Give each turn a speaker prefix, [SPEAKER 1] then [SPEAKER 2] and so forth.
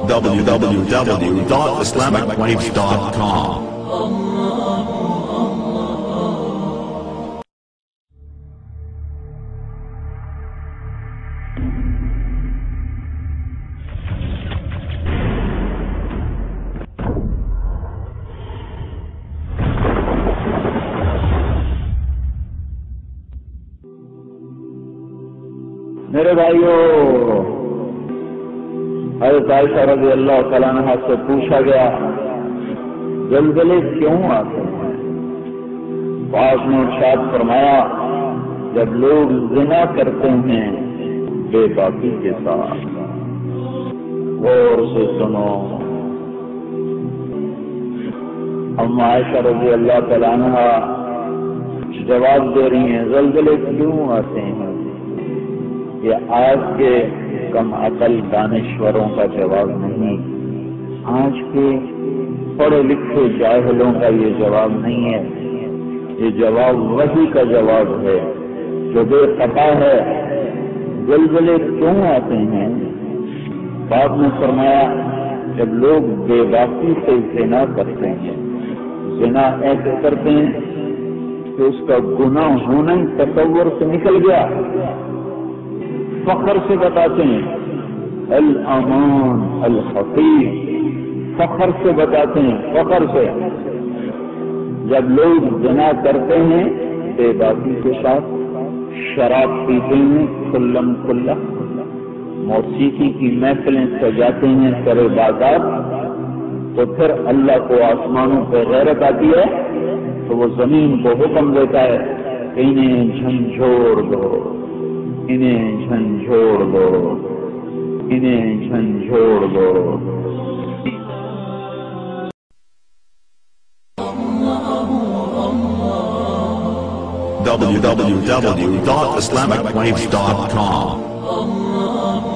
[SPEAKER 1] www.islamicwaves.com.
[SPEAKER 2] میرے بھائیوں، حضرت عائشہ رضی اللہ تعالیٰ عنہ سے پوچھا گیا زلزلے کیوں آتے ہیں؟ تو آپ نے ارشاد فرمایا جب لوگ زنا کرتے ہیں بے باکی کے ساتھ۔ غور سے سنو، ام عائشہ رضی اللہ تعالیٰ عنہ جواب دے رہی ہیں زلزلے کیوں آتے ہیں؟ یہ آج کے کم عقل دانشوروں کا جواب نہیں، آج کے پڑھے لکھے جاہلوں کا یہ جواب نہیں ہے، یہ جواب وحی کا جواب ہے جو بے خطا ہے۔ زلزلے کیوں آتے ہیں؟ باپ نے فرمایا جب لوگ بے باکی سے زنا کرتے ہیں، زنا ایسے کرتے ہیں کہ اس کا گناہ ہونا ہی تصور سے نکل گیا، فخر سے بتاتے ہیں الامان الخفیف، فخر سے بتاتے ہیں، فخر سے۔ جب لوگ زنا کرتے ہیں بے باکی کے ساتھ، شراب پیتے ہیں کھلم کھلا، موسیقی کی محفلیں سجاتے ہیں سرے بازار، تو پھر اللہ کو آسمانوں پہ غیرت آتی ہے تو وہ زمین کو حکم دیتا ہے کہ انہیں جھنجھوڑ دو، انہیں جھنجھوڑ دو، انہیں جھنجھوڑ دو۔
[SPEAKER 1] www.islamicwaves.com